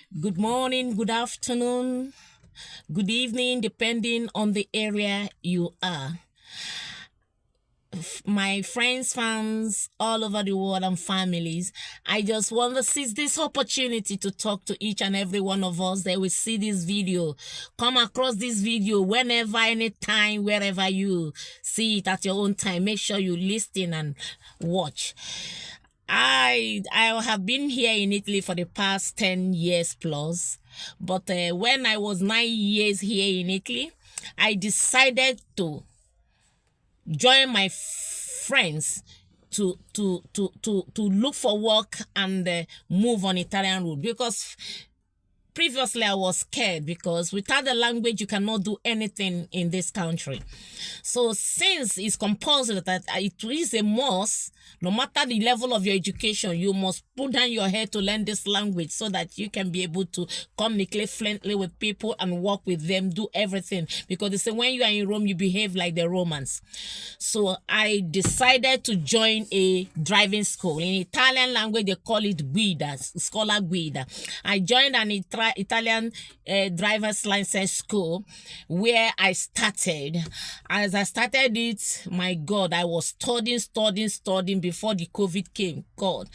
Good morning, good afternoon, good evening, depending on the area you are. My friends, fans all over the world, and families, I just want to seize this opportunity to talk to each and every one of us that will see this video. Come across this video whenever, anytime, wherever you see it at your own time. Make sure you listen and watch. I have been here in Italy for the past 10 years plus, but when I was 9 years here in Italy, I decided to join my friends to look for work and move on Italian route, because previously I was scared, because without the language you cannot do anything in this country. So since it's compulsory that it is a must, no matter the level of your education, you must put down your head to learn this language so that you can be able to communicate fluently with people and work with them, do everything. Because they say when you are in Rome, you behave like the Romans. So I decided to join a driving school. In Italian language, they call it guida, scuola guida. I joined an Italian driver's license school where I started. As I started it, my God, I was studying before the COVID came. God,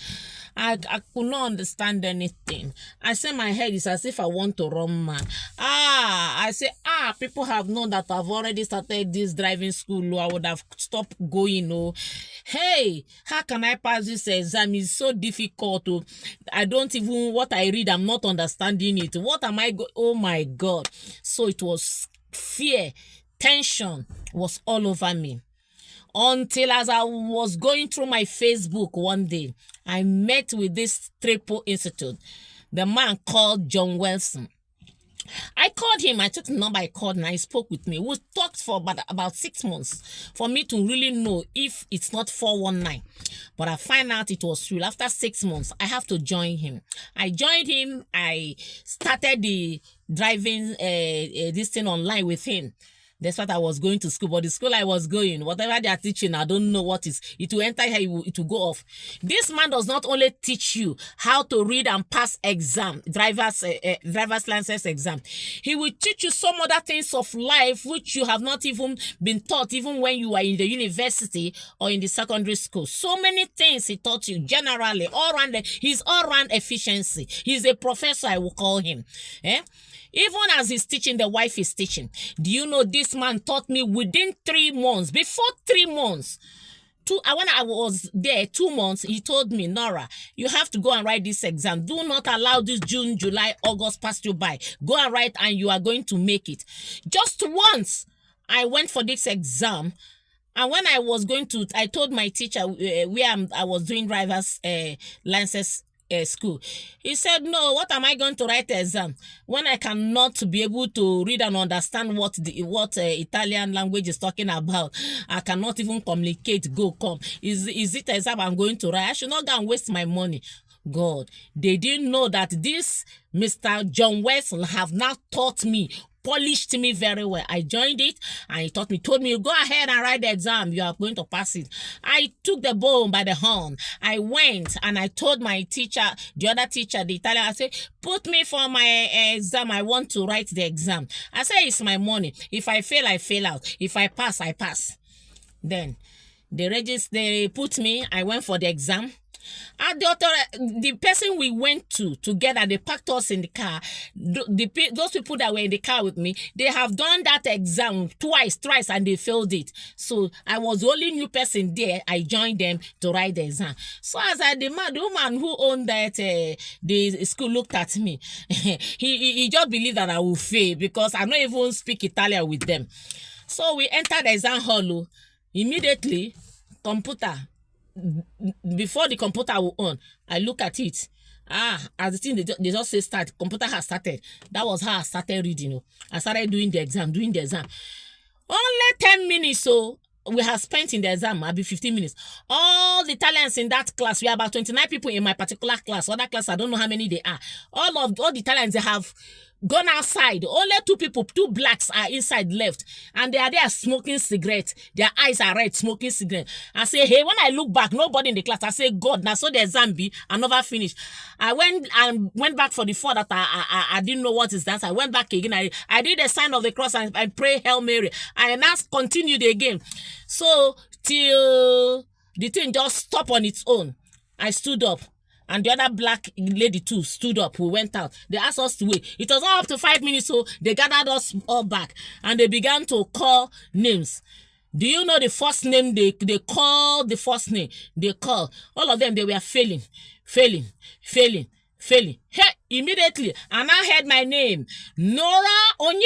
I could not understand anything. I say my head is as if I want to run mad. I say, people have known that I've already started this driving school. I would have stopped going. Hey, how can I pass this exam? It's so difficult. I don't even, what I read, I'm not understanding it. What am I oh my God. So it was fear, tension was all over me. Until as I was going through my Facebook one day, I met with this Triple Institute, the man called John Wilson. I called him, I took the number, I called, and I spoke with me. We talked for about 6 months for me to really know if it's not 419. But I find out it was real. After 6 months, I have to join him. I joined him. I started the driving this thing online with him. That's what I was going to school, but the school I was going, whatever they are teaching, I don't know what is. It will enter here, it will go off. This man does not only teach you how to read and pass exam, driver's license exam. He will teach you some other things of life which you have not even been taught, even when you are in the university or in the secondary school. So many things he taught you generally, his all-round efficiency. He's a professor, I will call him. Even as he's teaching, the wife is teaching. Do you know this man taught me within 3 months? Before 3 months, when I was there 2 months, he told me, Nora, you have to go and write this exam. Do not allow this June, July, August pass you by. Go and write and you are going to make it. Just once, I went for this exam. And when I was going to, I told my teacher where I was doing driver's license school. He said, no, what am I going to write the exam when I cannot be able to read and understand what Italian language is talking about? I cannot even communicate, go, come. Is it exam I'm going to write? I should not go and waste my money. God, they didn't know that this Mr. John Wesson have now taught me, polished me very well. I joined it and he told me, go ahead and write the exam. You are going to pass it. I took the bull by the horn. I went and I told my teacher, the other teacher, the Italian, I said, put me for my exam. I want to write the exam. I said, it's my money. If I fail, I fail out. If I pass, I pass. Then they put me. I went for the exam. And the person we went to together, they packed us in the car. Those people that were in the car with me, they have done that exam thrice, and they failed it. So I was the only new person there. I joined them to write the exam. So as the woman who owned that the school looked at me. he just believed that I would fail because I don't even speak Italian with them. So we entered the exam hall. Immediately, computer. Before the computer will on, I look at it. As the thing they just say start, computer has started. That was how I started reading. I started doing the exam. Only 10 minutes, so we have spent in the exam, maybe 15 minutes. All the Italians in that class, we are about 29 people in my particular class. Other class, I don't know how many they are. All the Italians, they have gone outside. Only two people, two blacks are inside left, and they are there smoking cigarette. Their eyes are red, smoking cigarette. I say, hey, when I look back, nobody in the class. I say, God, now so the exam be, I never finished. I went back for the four that I didn't know what is that. I went back again. I did the sign of the cross and I pray Hail Mary. I now continued again. So till the thing just stopped on its own. I stood up. And the other black lady too stood up. We went out. They asked us to wait. It was all up to 5 minutes, so they gathered us all back. And they began to call names. Do you know the first name they called? The first name they called? All of them, they were failing. Hey, immediately, and I heard my name. Nora Onyekwere.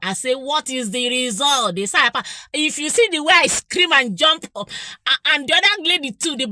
I say, what is the result? They say, if you see the way I scream and jump up, and the other lady too, the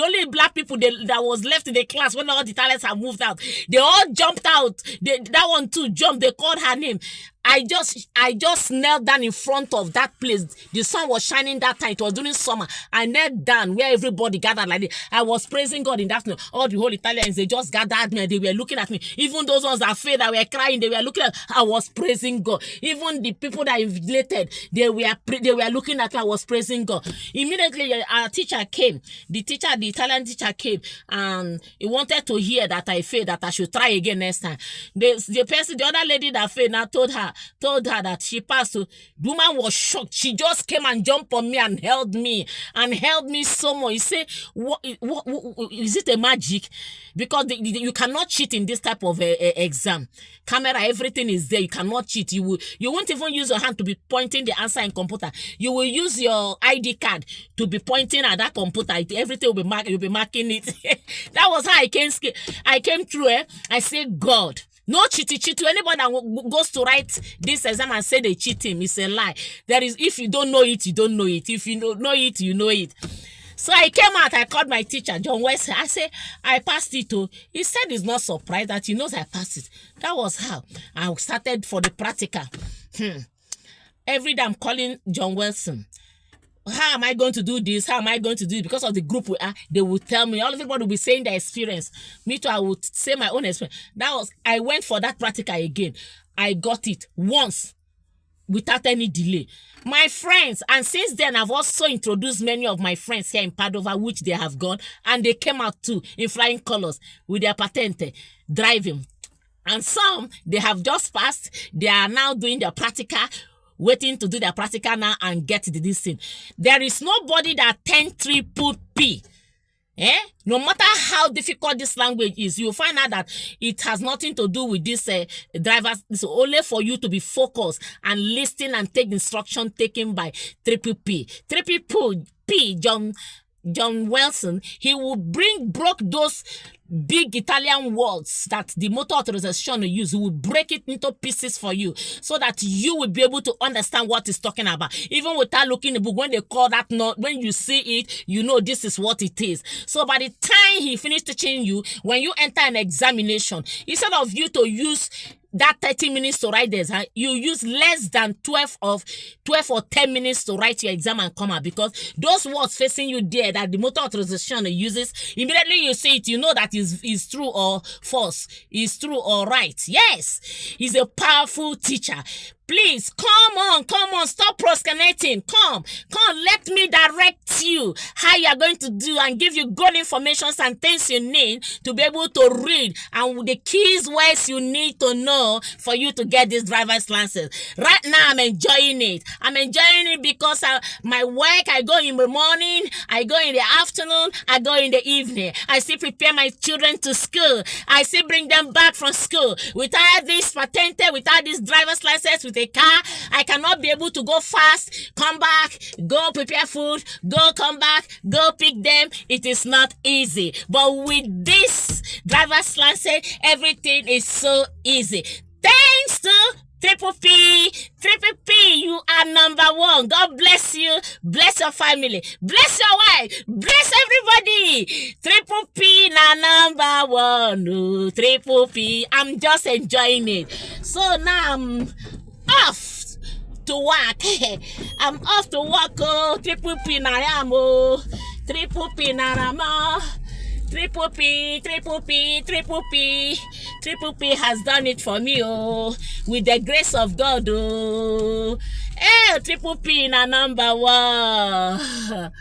only black people that was left in the class when all the talents have moved out, they all jumped out. That one too jumped. They called her name. I just knelt down in front of that place. The sun was shining that time. It was during summer. I knelt down where everybody gathered like this. I was praising God in that afternoon. All the whole Italians, they just gathered me and they were looking at me. Even those ones that failed, that were crying, they were looking at I was praising God. Even the people that invigilated, they were looking at me. I was praising God. Immediately, our teacher came. The Italian teacher came, and he wanted to hear that I failed, that I should try again next time. The other lady that failed, now told her that she passed. So the woman was shocked. She just came and jumped on me and held me so much. You say, what is it a magic? Because you cannot cheat in this type of exam. Camera, everything is there. You cannot cheat. You won't even use your hand to be pointing the answer in computer. You will use your ID card to be pointing at that computer. Everything will be marked. You'll be marking it. That was how I came through. I said, God. No cheat to anybody that goes to write this exam and say they cheat him. It's a lie. If you don't know it, you don't know it. If you know it, you know it. So I came out, I called my teacher, John West. I said, I passed it too. He said he's not surprised that he knows I passed it. That was how I started for the practical. Every day I'm calling John Wilson. How am I going to do this? How am I going to do it? Because of the group we are, they will tell me. All of everybody will be saying their experience. Me too, I would say my own experience. I went for that practical again. I got it once without any delay. My friends, and since then, I've also introduced many of my friends here in Padova, which they have gone, and they came out too in flying colors with their patente, driving. And some, they have just passed. They are now doing their practical, waiting to do their practical now and get this thing. There is nobody that 10 triple P. No matter how difficult this language is, you'll find out that it has nothing to do with this drivers. It's only for you to be focused and listen and take instruction taken by triple P. Triple P, John Wilson, he will broke those big Italian words that the motor authorization will use. He will break it into pieces for you so that you will be able to understand what he's talking about. Even without looking in the book, when they call that note, when you see it, you know this is what it is. So by the time he finished teaching you, when you enter an examination, instead of you to use that 30 minutes to write the exam, you use less than 12 or 10 minutes to write your exam and come out, because those words facing you there that the motor authorization uses, immediately you see it, you know that is true or false, is true or right. Yes, he's a powerful teacher. Please, come on, stop procrastinating. Come, let me direct you how you are going to do and give you good information and things you need to be able to read and the keys words you need to know for you to get this driver's license. Right now, I'm enjoying it. I'm enjoying it because my work, I go in the morning, I go in the afternoon, I go in the evening. I still prepare my children to school. I still bring them back from school. Without this patente, without this driver's license, with a car, I cannot be able to go fast, come back, go prepare food, come back, go pick them. It is not easy. But with this driver's license, everything is so easy. Thanks to Triple P, you are number one. God bless you. Bless your family. Bless your wife. Bless everybody. Triple P na number one. Oh, Triple P. I'm just enjoying it. So now I'm off to work. I'm off to work. Oh, Triple P na yamo. Triple P na rama. Triple P, Triple P, Triple P. Triple P has done it for me, oh, with the grace of God, oh. Hey, Triple P na number one.